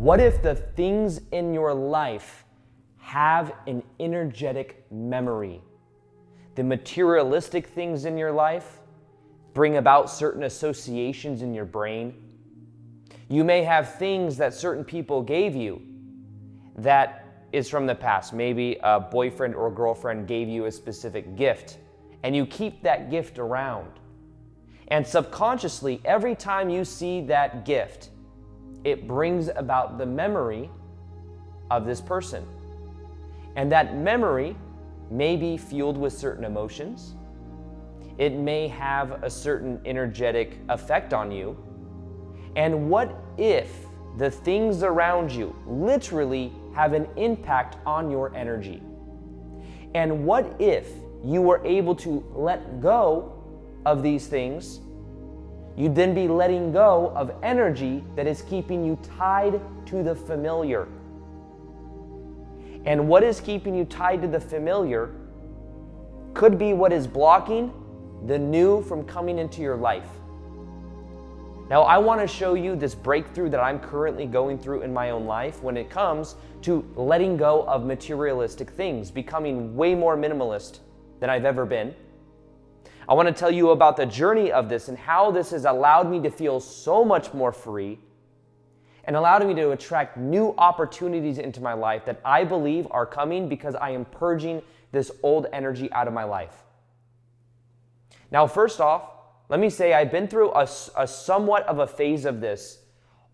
What if the things in your life have an energetic memory? The materialistic things in your life bring about certain associations in your brain. You may have things that certain people gave you that is from the past. Maybe a boyfriend or girlfriend gave you a specific gift, and you keep that gift around. And subconsciously, every time you see that gift, it brings about the memory of this person. And that memory may be fueled with certain emotions. It may have a certain energetic effect on you. And what if the things around you literally have an impact on your energy? And what if you were able to let go of these things? You'd then be letting go of energy that is keeping you tied to the familiar. And what is keeping you tied to the familiar could be what is blocking the new from coming into your life. Now, I want to show you this breakthrough that I'm currently going through in my own life when it comes to letting go of materialistic things, becoming way more minimalist than I've ever been. I want to tell you about the journey of this and how this has allowed me to feel so much more free and allowed me to attract new opportunities into my life that I believe are coming because I am purging this old energy out of my life. Now, first off, let me say I've been through a somewhat of a phase of this.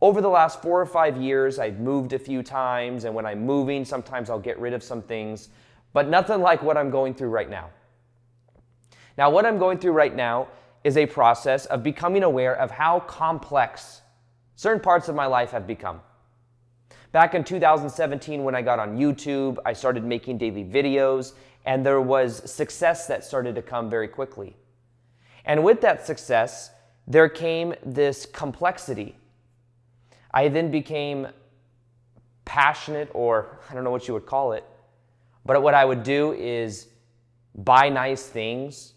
Over the last 4 or 5 years, I've moved a few times, and when I'm moving, sometimes I'll get rid of some things, but nothing like what I'm going through right now. Now, what I'm going through right now is a process of becoming aware of how complex certain parts of my life have become. Back in 2017, when I got on YouTube, I started making daily videos, and there was success that started to come very quickly. And with that success, there came this complexity. I then became passionate, or I don't know what you would call it, but what I would do is buy nice things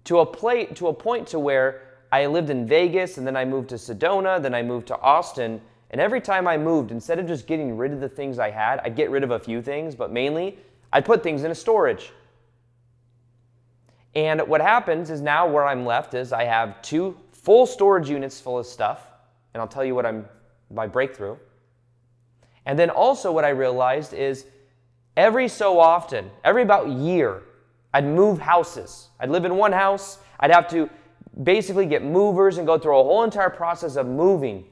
to a point to where I lived in Vegas, and then I moved to Sedona, then I moved to Austin, and every time I moved, instead of just getting rid of the things I had, I'd get rid of a few things, but mainly I'd put things in a storage. And what happens is now where I'm left is I have 2 full storage units full of stuff, and I'll tell you what my breakthrough. And then also what I realized is every so often, every about year, I'd move houses. I'd live in one house. I'd have to basically get movers and go through a whole entire process of moving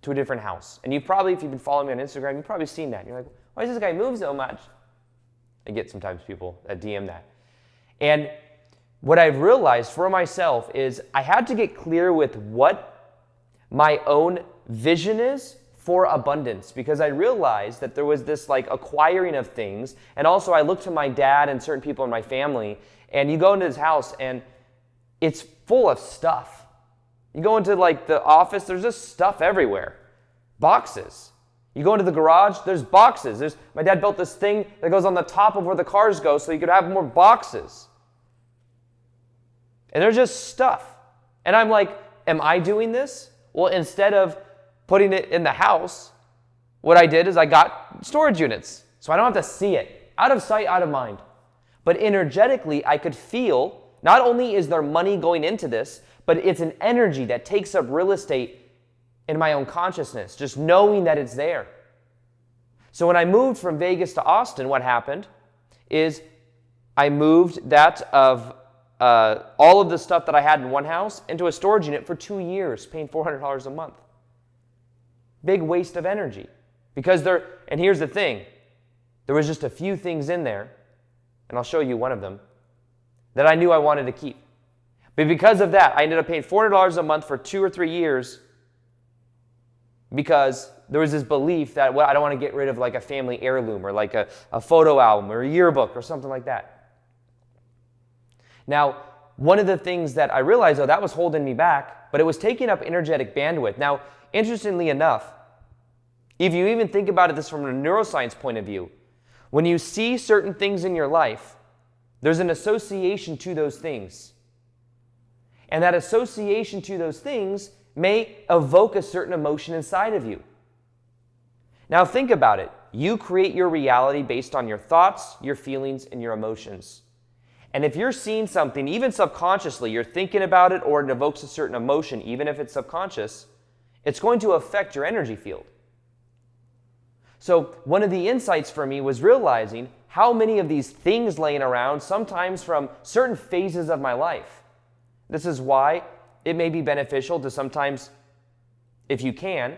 to a different house. And you probably, if you've been following me on Instagram, you've probably seen that. You're like, why does this guy move so much? I get sometimes people that DM that. And what I've realized for myself is I had to get clear with what my own vision is for abundance, because I realized that there was this like acquiring of things. And also I looked to my dad and certain people in my family, and you go into his house and it's full of stuff. You go into like the office, there's just stuff everywhere. Boxes. You go into the garage, there's boxes. My dad built this thing that goes on the top of where the cars go so you could have more boxes. And there's just stuff. And I'm like, am I doing this? Well, instead of putting it in the house, what I did is I got storage units. So I don't have to see it. Out of sight, out of mind. But energetically, I could feel, not only is there money going into this, but it's an energy that takes up real estate in my own consciousness, just knowing that it's there. So when I moved from Vegas to Austin, what happened is I moved that of all of the stuff that I had in one house into a storage unit for 2 years, paying $400 a month. Big waste of energy. Because and here's the thing, there was just a few things in there, and I'll show you one of them, that I knew I wanted to keep. But because of that, I ended up paying $400 a month for 2 or 3 years because there was this belief that, well, I don't want to get rid of like a family heirloom or like a photo album or a yearbook or something like that. Now, one of the things that I realized, though, that was holding me back, but it was taking up energetic bandwidth. Now, interestingly enough, if you even think about this from a neuroscience point of view, when you see certain things in your life, there's an association to those things. And that association to those things may evoke a certain emotion inside of you. Now think about it. You create your reality based on your thoughts, your feelings, and your emotions. And if you're seeing something, even subconsciously, you're thinking about it or it evokes a certain emotion, even if it's subconscious, it's going to affect your energy field. So one of the insights for me was realizing how many of these things laying around, sometimes from certain phases of my life. This is why it may be beneficial to sometimes, if you can,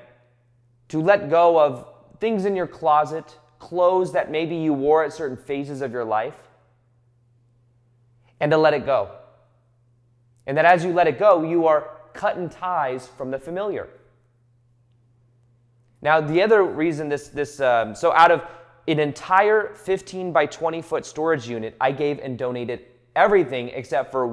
to let go of things in your closet, clothes that maybe you wore at certain phases of your life, and to let it go. And that as you let it go, you are cutting ties from the familiar. Now, the other reason so out of an entire 15 by 20 foot storage unit, I gave and donated everything except for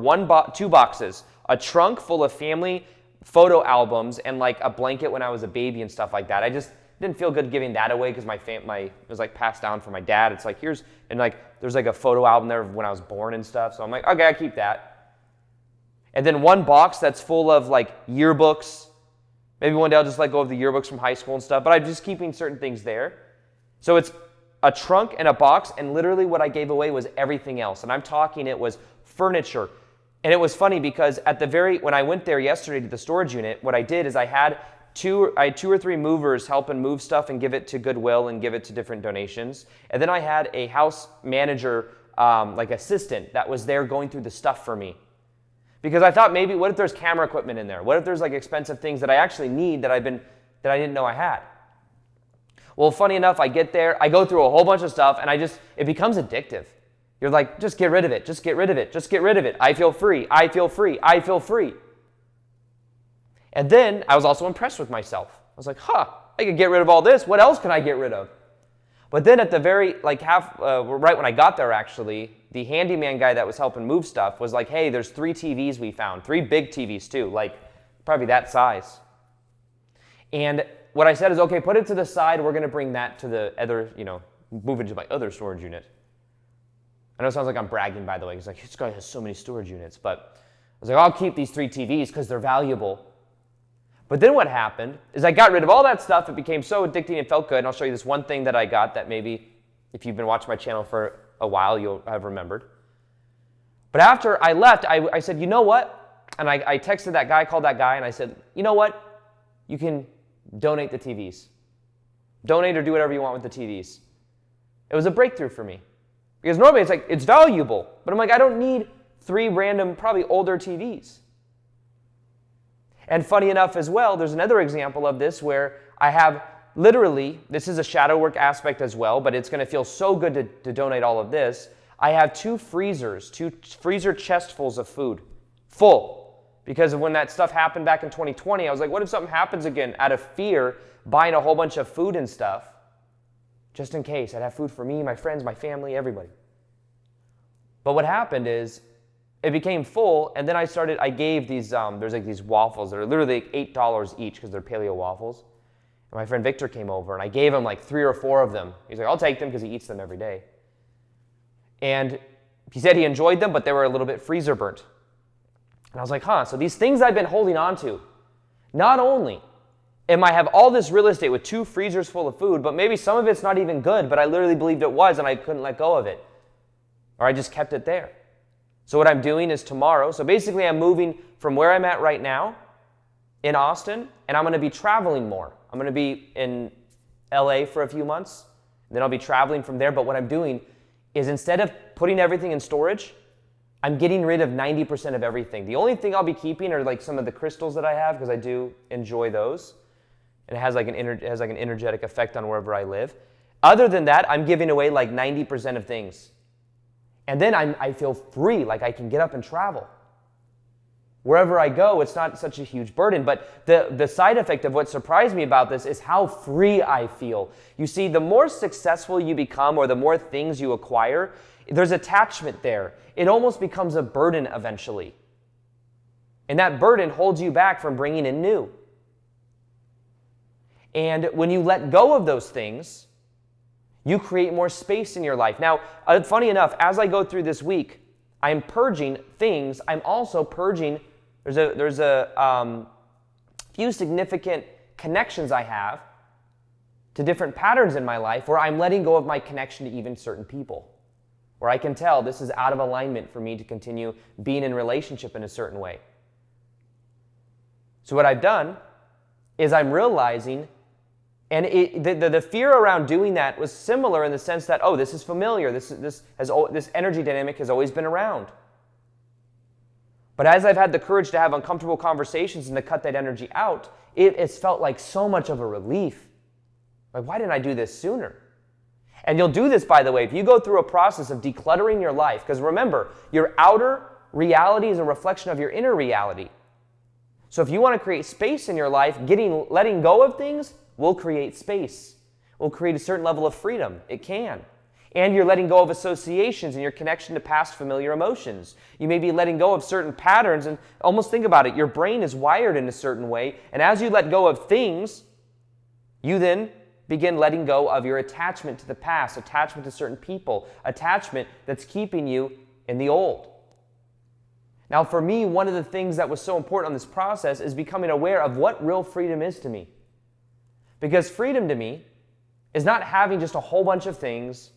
two boxes, a trunk full of family photo albums and like a blanket when I was a baby and stuff like that. I just didn't feel good giving that away because it was like passed down from my dad. It's like, there's like a photo album there of when I was born and stuff. So I'm like, okay, I keep that. And then one box that's full of like yearbooks. Maybe one day I'll just let go of the yearbooks from high school and stuff, but I'm just keeping certain things there. So it's a trunk and a box, and literally what I gave away was everything else. And I'm talking, it was furniture. And it was funny because when I went there yesterday to the storage unit, what I did is I had two or three movers helping move stuff and give it to Goodwill and give it to different donations. And then I had a house manager, like assistant, that was there going through the stuff for me. Because I thought maybe, what if there's camera equipment in there? What if there's like expensive things that I actually need that I didn't know I had? Well, funny enough, I get there, I go through a whole bunch of stuff, and it becomes addictive. You're like, just get rid of it, just get rid of it, just get rid of it. I feel free, I feel free, I feel free. And then I was also impressed with myself. I was like, I could get rid of all this. What else can I get rid of? But then at the very, right when I got there actually, the handyman guy that was helping move stuff was like, hey, there's 3 TVs we found, 3 big TVs too, like probably that size. And what I said is, okay, put it to the side. We're going to bring that to the other, move it to my other storage unit. I know it sounds like I'm bragging, by the way. He's like, this guy has so many storage units. But I was like, I'll keep these 3 TVs because they're valuable. But then what happened is I got rid of all that stuff. It became so addicting and felt good. And I'll show you this one thing that I got that maybe if you've been watching my channel for a while, you'll have remembered. But after I left, I said, you know what? And I texted that guy, called that guy, and I said, you know what? You can donate the TVs. Donate or do whatever you want with the TVs. It was a breakthrough for me. Because normally it's valuable. But I'm like, I don't need 3 random, probably older TVs. And funny enough as well, there's another example of this where I have literally, this is a shadow work aspect as well, but it's going to feel so good to donate all of this. I have 2 freezer chestfuls of food, full. Because of when that stuff happened back in 2020, I was like, what if something happens again? Out of fear, buying a whole bunch of food and stuff, just in case. I'd have food for me, my friends, my family, everybody. But what happened is, it became full, and then I gave these, there's like these waffles that are literally like $8 each because they're paleo waffles. And my friend Victor came over, and I gave him like 3 or 4 of them. He's like, I'll take them because he eats them every day. And he said he enjoyed them, but they were a little bit freezer burnt. And I was like, so these things I've been holding on to, not only am I have all this real estate with 2 freezers full of food, but maybe some of it's not even good, but I literally believed it was, and I couldn't let go of it. Or I just kept it there. So what I'm doing is tomorrow, so basically I'm moving from where I'm at right now in Austin, and I'm going to be traveling more. I'm going to be in LA for a few months, and then I'll be traveling from there. But what I'm doing is instead of putting everything in storage, I'm getting rid of 90% of everything. The only thing I'll be keeping are like some of the crystals that I have because I do enjoy those. And it has like an energetic effect on wherever I live. Other than that, I'm giving away like 90% of things. And then I feel free, like I can get up and travel. Wherever I go, it's not such a huge burden. But the side effect of what surprised me about this is how free I feel. You see, the more successful you become or the more things you acquire, there's attachment there. It almost becomes a burden eventually. And that burden holds you back from bringing in new. And when you let go of those things, you create more space in your life. Now, funny enough, as I go through this week, I'm purging things. I'm also purging. There's a few significant connections I have to different patterns in my life where I'm letting go of my connection to even certain people, where I can tell this is out of alignment for me to continue being in relationship in a certain way. So what I've done is I'm realizing, and the fear around doing that was similar in the sense that, oh, this is familiar, this energy dynamic has always been around. But as I've had the courage to have uncomfortable conversations and to cut that energy out, it's felt like so much of a relief. Like, why didn't I do this sooner? And you'll do this, by the way, if you go through a process of decluttering your life, because remember, your outer reality is a reflection of your inner reality. So if you want to create space in your life, letting go of things will create space. Will create a certain level of freedom. It can. And you're letting go of associations and your connection to past familiar emotions. You may be letting go of certain patterns, and almost think about it, your brain is wired in a certain way, and as you let go of things, you then begin letting go of your attachment to the past, attachment to certain people, attachment that's keeping you in the old. Now for me, one of the things that was so important on this process is becoming aware of what real freedom is to me. Because freedom to me is not having just a whole bunch of things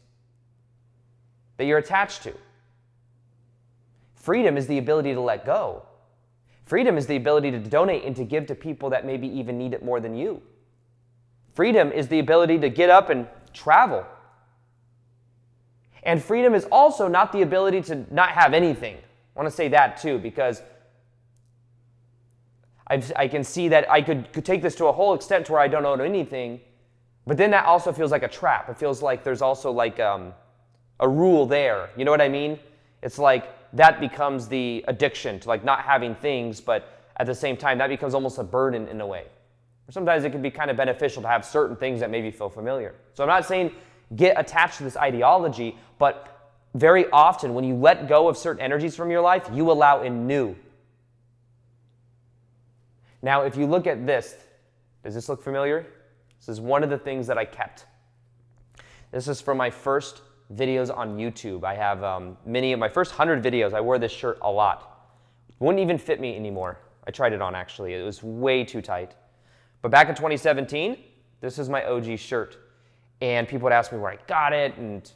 that you're attached to. Freedom is the ability to let go. Freedom is the ability to donate and to give to people that maybe even need it more than you. Freedom is the ability to get up and travel. And freedom is also not the ability to not have anything. I want to say that too, because I can see that I could take this to a whole extent to where I don't own anything, but then that also feels like a trap. It feels like there's also like a rule there. You know what I mean? It's like that becomes the addiction to like not having things, but at the same time, that becomes almost a burden in a way. Or sometimes it can be kind of beneficial to have certain things that maybe feel familiar. So I'm not saying get attached to this ideology, but very often when you let go of certain energies from your life, you allow in new. Now, if you look at this, does this look familiar? This is one of the things that I kept. This is from my first videos on YouTube. I have many of my first 100 videos. I wore this shirt a lot. It wouldn't even fit me anymore. I tried it on actually. It was way too tight. But back in 2017, this is my OG shirt. And people would ask me where I got it, and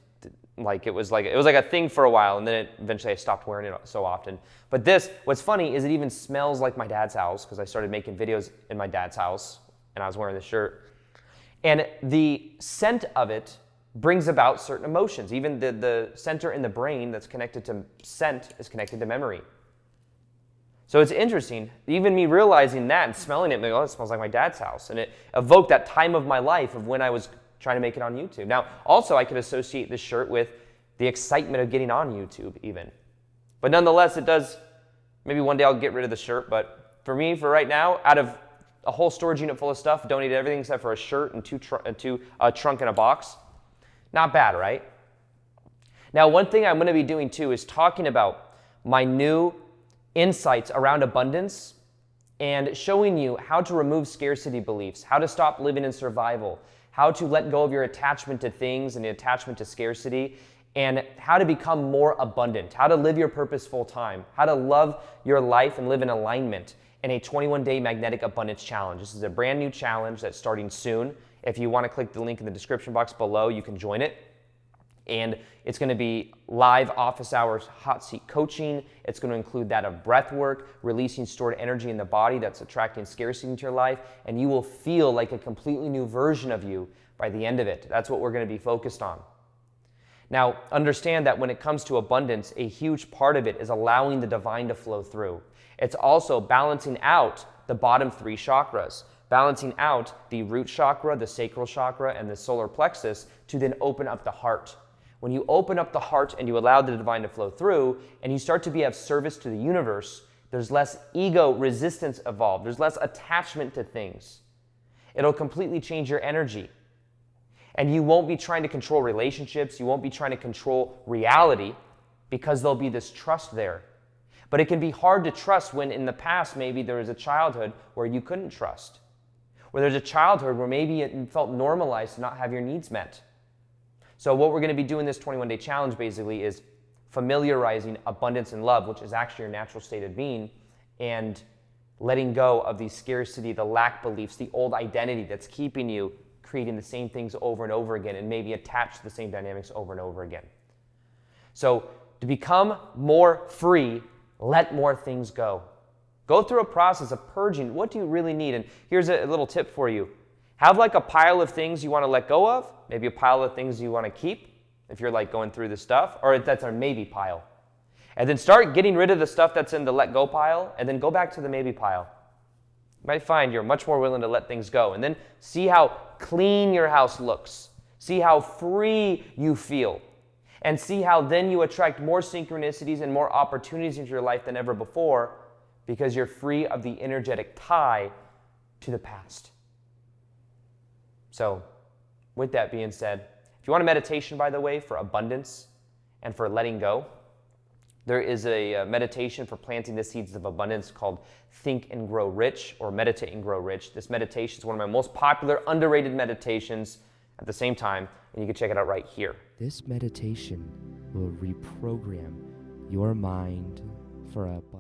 it was like a thing for a while, and then eventually I stopped wearing it so often. But what's funny is it even smells like my dad's house, because I started making videos in my dad's house, and I was wearing this shirt. And the scent of it brings about certain emotions. Even the center in the brain that's connected to scent is connected to memory. So it's interesting, even me realizing that and smelling it, it smells like my dad's house. And it evoked that time of my life of when I was trying to make it on YouTube. Now, also I could associate this shirt with the excitement of getting on YouTube even. But nonetheless, it does, maybe one day I'll get rid of the shirt, but for me, for right now, out of a whole storage unit full of stuff, donated everything except for a shirt and a trunk and a box. Not bad, right? Now, one thing I'm going to be doing too is talking about my new insights around abundance and showing you how to remove scarcity beliefs, how to stop living in survival, how to let go of your attachment to things and the attachment to scarcity, and how to become more abundant, how to live your purpose full time, how to love your life and live in alignment in a 21-day magnetic abundance challenge. This is a brand new challenge that's starting soon. If you want to click the link in the description box below, you can join it. And it's going to be live office hours, hot seat coaching. It's going to include that of breath work, releasing stored energy in the body that's attracting scarcity into your life. And you will feel like a completely new version of you by the end of it. That's what we're going to be focused on. Now, understand that when it comes to abundance, a huge part of it is allowing the divine to flow through. It's also balancing out the bottom three chakras, balancing out the root chakra, the sacral chakra, and the solar plexus to then open up the heart. When you open up the heart and you allow the divine to flow through and you start to be of service to the universe, there's less ego resistance involved. There's less attachment to things. It'll completely change your energy. And you won't be trying to control relationships. You won't be trying to control reality because there'll be this trust there. But it can be hard to trust when in the past maybe there was a childhood where you couldn't trust. Where there's a childhood where maybe it felt normalized to not have your needs met. So what we're going to be doing this 21-day challenge basically is familiarizing abundance and love, which is actually your natural state of being, and letting go of the scarcity, the lack beliefs, the old identity that's keeping you creating the same things over and over again and maybe attached to the same dynamics over and over again. So to become more free, let more things go. Go through a process of purging. What do you really need? And here's a little tip for you. Have like a pile of things you want to let go of, maybe a pile of things you want to keep if you're like going through this stuff, or if that's a maybe pile. And then start getting rid of the stuff that's in the let go pile, and then go back to the maybe pile. You might find you're much more willing to let things go. And then see how clean your house looks. See how free you feel. And see how then you attract more synchronicities and more opportunities into your life than ever before, because you're free of the energetic tie to the past. So, with that being said, if you want a meditation, by the way, for abundance and for letting go, there is a meditation for planting the seeds of abundance called Think and Grow Rich, or Meditate and Grow Rich. This meditation is one of my most popular, underrated meditations at the same time, and you can check it out right here. This meditation will reprogram your mind for abundance.